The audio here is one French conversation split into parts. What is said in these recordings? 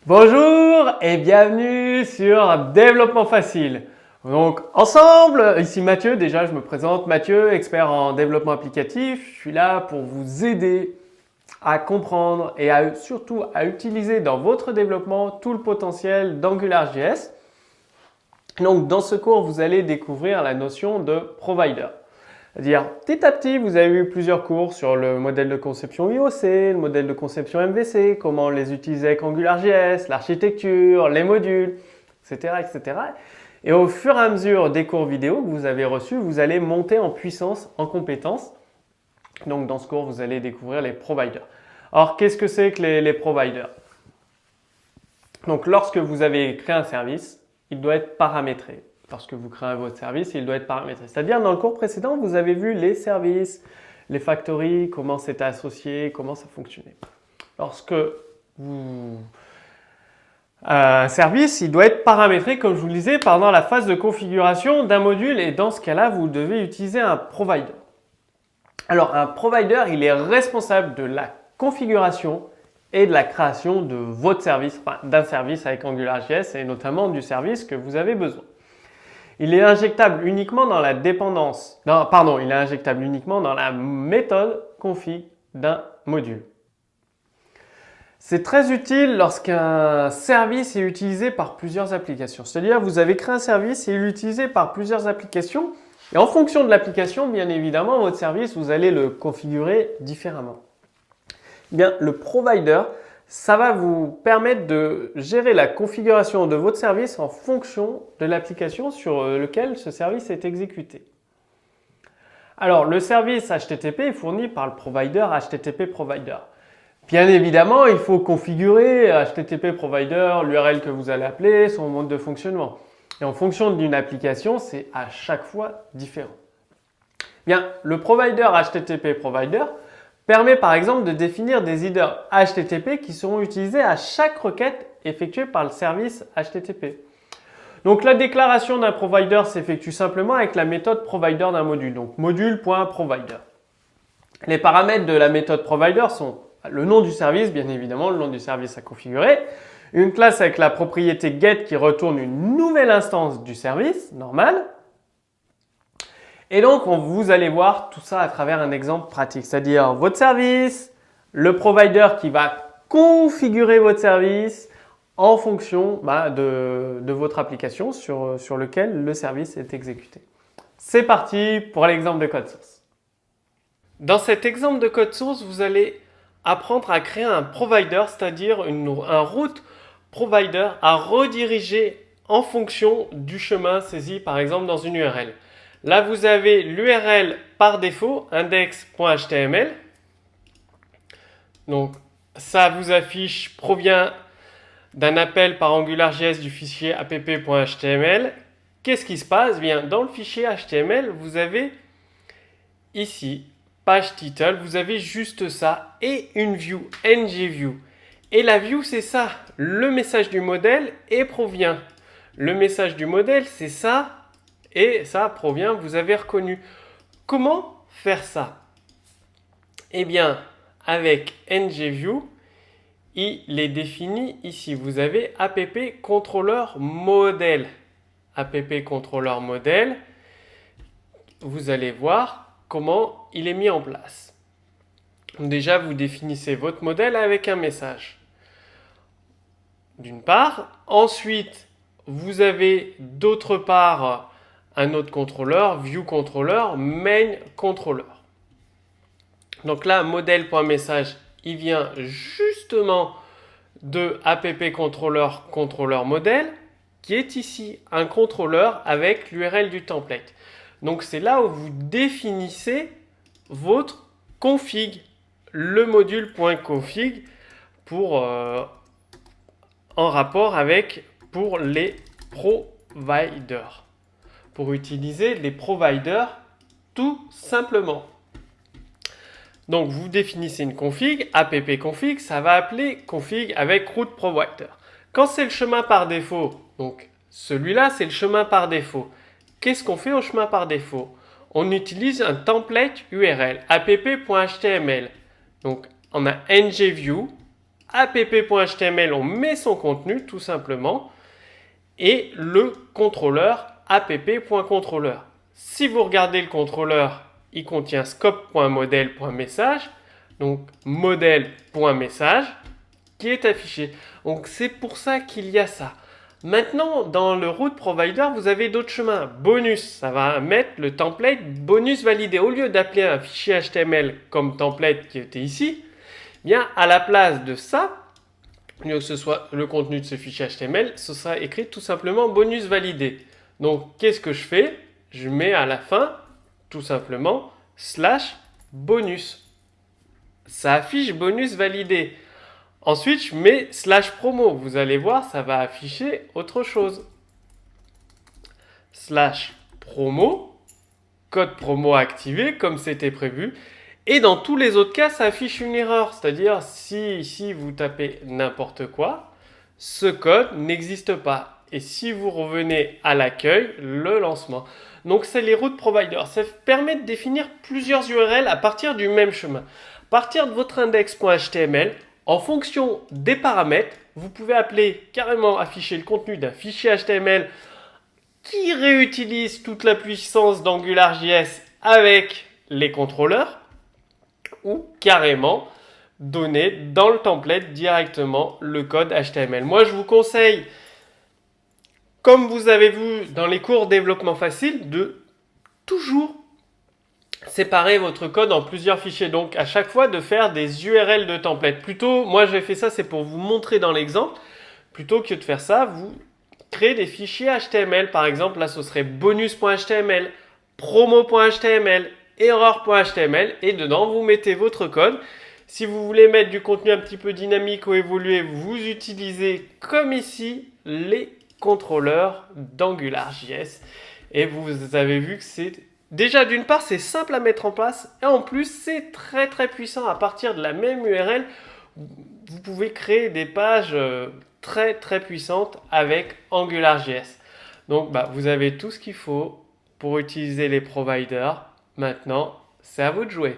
Bonjour et bienvenue sur Développement Facile. Donc ensemble, ici Mathieu, déjà je me présente, Mathieu, expert en développement applicatif. Je suis là pour vous aider à comprendre et surtout à utiliser dans votre développement tout le potentiel d'AngularJS. Donc dans ce cours, vous allez découvrir la notion de provider. C'est-à-dire, petit à petit, vous avez eu plusieurs cours sur le modèle de conception IOC, le modèle de conception MVC, comment les utiliser avec AngularJS, l'architecture, les modules, etc., etc. Et au fur et à mesure des cours vidéo que vous avez reçus, vous allez monter en puissance, en compétences. Donc, dans ce cours, vous allez découvrir les providers. Alors, qu'est-ce que c'est que les providers? Donc, lorsque vous avez créé un service, il doit être paramétré. Lorsque vous créez votre service, il doit être paramétré. C'est-à-dire, dans le cours précédent, vous avez vu les services, les factories, comment c'était associé, comment ça fonctionnait. Lorsque un service, il doit être paramétré, comme je vous le disais, pendant la phase de configuration d'un module. Et dans ce cas-là, vous devez utiliser un provider. Alors, un provider, il est responsable de la configuration et de la création de votre service, enfin, d'un service avec AngularJS et notamment du service que vous avez besoin. Il est injectable uniquement dans la dépendance. Il est injectable uniquement dans la méthode config d'un module. C'est très utile lorsqu'un service est utilisé par plusieurs applications. C'est-à-dire, vous avez créé un service et il est utilisé par plusieurs applications. Et en fonction de l'application, bien évidemment, votre service, vous allez le configurer différemment. Bien, le provider, ça va vous permettre de gérer la configuration de votre service en fonction de l'application sur laquelle ce service est exécuté. Alors, le service HTTP est fourni par le provider HTTP Provider. Bien évidemment, il faut configurer HTTP Provider, l'URL que vous allez appeler, son mode de fonctionnement. Et en fonction d'une application, c'est à chaque fois différent. Bien, le provider HTTP Provider permet par exemple de définir des headers HTTP qui seront utilisés à chaque requête effectuée par le service HTTP. Donc la déclaration d'un provider s'effectue simplement avec la méthode provider d'un module, donc module.provider. Les paramètres de la méthode provider sont le nom du service, bien évidemment, le nom du service à configurer, une classe avec la propriété get qui retourne une nouvelle instance du service, normal. Et donc, vous allez voir tout ça à travers un exemple pratique, c'est-à-dire votre service, le provider qui va configurer votre service en fonction de votre application sur lequel le service est exécuté. C'est parti pour l'exemple de code source. Dans cet exemple de code source, vous allez apprendre à créer un provider, c'est-à-dire un route provider à rediriger en fonction du chemin saisi par exemple dans une URL. Là, vous avez l'URL par défaut, index.html. Donc, ça vous affiche, provient d'un appel par AngularJS du fichier app.html. Qu'est-ce qui se passe? Bien, dans le fichier HTML, vous avez ici, page title, vous avez juste ça et une view, ngView. Et la view, c'est ça, le message du modèle et provient. Le message du modèle, c'est ça. Et ça provient, vous avez reconnu. Comment faire ça? Eh bien, avec ngView, il est défini ici. Vous avez app controller modèle. App controller modèle. Vous allez voir comment il est mis en place. Déjà, vous définissez votre modèle avec un message. D'une part. Ensuite, vous avez d'autre part un autre contrôleur, view controller, main controller. Donc là, modèle.message, il vient justement de app controller controller modèle, qui est ici un contrôleur avec l'URL du template. Donc c'est là où vous définissez votre config, le module.config en rapport avec pour les providers. Pour utiliser les providers tout simplement. Donc vous définissez une config, app config, ça va appeler config avec route provider. Quand c'est le chemin par défaut, donc celui-là c'est le chemin par défaut. Qu'est-ce qu'on fait au chemin par défaut? On utilise un template URL, app.html. Donc on a ngView, app.html, on met son contenu tout simplement, et le contrôleur app.controller. Si vous regardez le contrôleur, il contient scope.modèle.message, donc modèle.message, qui est affiché. Donc c'est pour ça qu'il y a ça. Maintenant, dans le route provider, vous avez d'autres chemins. Bonus, ça va mettre le template bonus validé. Au lieu d'appeler un fichier HTML comme template qui était ici, bien à la place de ça, au lieu que ce soit le contenu de ce fichier HTML, ce sera écrit tout simplement bonus validé. Donc qu'est-ce que je fais? Je mets à la fin tout simplement /bonus. Ça affiche bonus validé. Ensuite, je mets /promo. Vous allez voir, ça va afficher autre chose. /promo, code promo activé comme c'était prévu. Et dans tous les autres cas, ça affiche une erreur. C'est-à-dire, si ici vous tapez n'importe quoi, ce code n'existe pas. Et si vous revenez à l'accueil, le lancement. Donc, c'est les routes providers. Ça permet de définir plusieurs URL à partir du même chemin. À partir de votre index.html, en fonction des paramètres, vous pouvez appeler carrément afficher le contenu d'un fichier HTML qui réutilise toute la puissance d'AngularJS avec les contrôleurs, ou carrément donner dans le template directement le code HTML. Moi, je vous conseille, comme vous avez vu dans les cours développement facile, de toujours séparer votre code en plusieurs fichiers. Donc, à chaque fois, de faire des URL de template. Plutôt, moi, j'ai fait ça, c'est pour vous montrer dans l'exemple. Plutôt que de faire ça, vous créez des fichiers HTML. Par exemple, là, ce serait bonus.html, promo.html, erreur.html. Et dedans, vous mettez votre code. Si vous voulez mettre du contenu un petit peu dynamique ou évolué, vous utilisez, comme ici, les contrôleurs d'AngularJS. Et vous avez vu que c'est... Déjà, d'une part, c'est simple à mettre en place et en plus, c'est très très puissant. À partir de la même URL, vous pouvez créer des pages très très puissantes avec AngularJS. Donc, vous avez tout ce qu'il faut pour utiliser les providers. Maintenant, c'est à vous de jouer.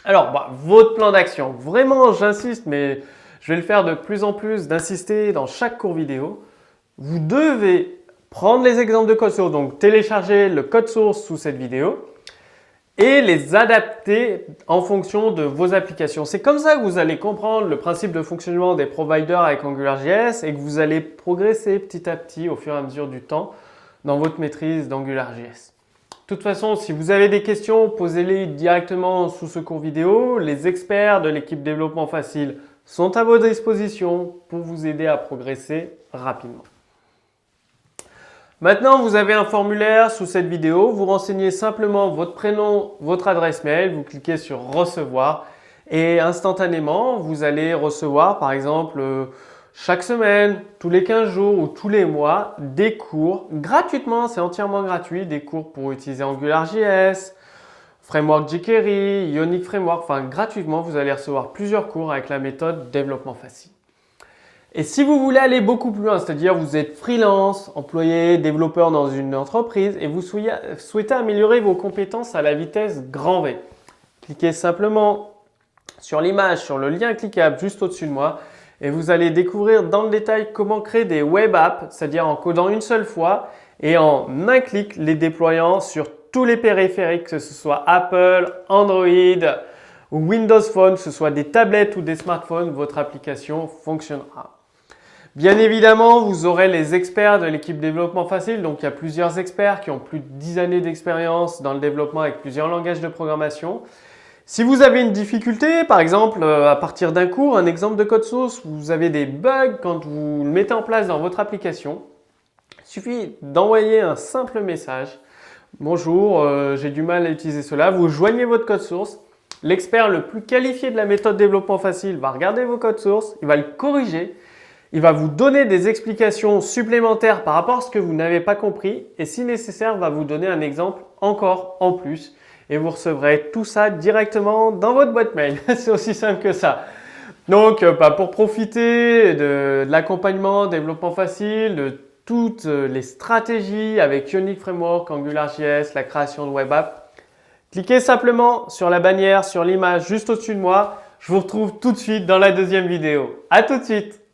Alors, votre plan d'action. Vraiment, j'insiste, mais je vais le faire de plus en plus, d'insister dans chaque cours vidéo. Vous devez prendre les exemples de code source, donc télécharger le code source sous cette vidéo et les adapter en fonction de vos applications. C'est comme ça que vous allez comprendre le principe de fonctionnement des providers avec AngularJS et que vous allez progresser petit à petit au fur et à mesure du temps dans votre maîtrise d'AngularJS. De toute façon, si vous avez des questions, posez-les directement sous ce cours vidéo. Les experts de l'équipe développement facile sont à votre disposition pour vous aider à progresser rapidement. Maintenant, vous avez un formulaire sous cette vidéo. Vous renseignez simplement votre prénom, votre adresse mail. Vous cliquez sur « Recevoir » et instantanément, vous allez recevoir par exemple chaque semaine, tous les 15 jours ou tous les mois des cours gratuitement. C'est entièrement gratuit. Des cours pour utiliser AngularJS, Framework jQuery, Ionic Framework. Enfin, gratuitement, vous allez recevoir plusieurs cours avec la méthode développement facile. Et si vous voulez aller beaucoup plus loin, c'est-à-dire vous êtes freelance, employé, développeur dans une entreprise et vous souhaitez améliorer vos compétences à la vitesse grand V, cliquez simplement sur l'image, sur le lien cliquable juste au-dessus de moi et vous allez découvrir dans le détail comment créer des web apps, c'est-à-dire en codant une seule fois et en un clic les déployant sur tous les périphériques, que ce soit Apple, Android ou Windows Phone, que ce soit des tablettes ou des smartphones, votre application fonctionnera. Bien évidemment, vous aurez les experts de l'équipe développement facile. Donc, il y a plusieurs experts qui ont plus de 10 années d'expérience dans le développement avec plusieurs langages de programmation. Si vous avez une difficulté, par exemple, à partir d'un cours, un exemple de code source, vous avez des bugs quand vous le mettez en place dans votre application, il suffit d'envoyer un simple message. Bonjour, j'ai du mal à utiliser cela. Vous joignez votre code source. L'expert le plus qualifié de la méthode développement facile va regarder vos codes sources, il va le corriger. Il va vous donner des explications supplémentaires par rapport à ce que vous n'avez pas compris et si nécessaire, va vous donner un exemple encore en plus et vous recevrez tout ça directement dans votre boîte mail. C'est aussi simple que ça. Donc, pour profiter de l'accompagnement développement facile, de toutes les stratégies avec Ionic Framework, AngularJS, la création de web app, cliquez simplement sur la bannière, sur l'image juste au-dessus de moi. Je vous retrouve tout de suite dans la deuxième vidéo. À tout de suite!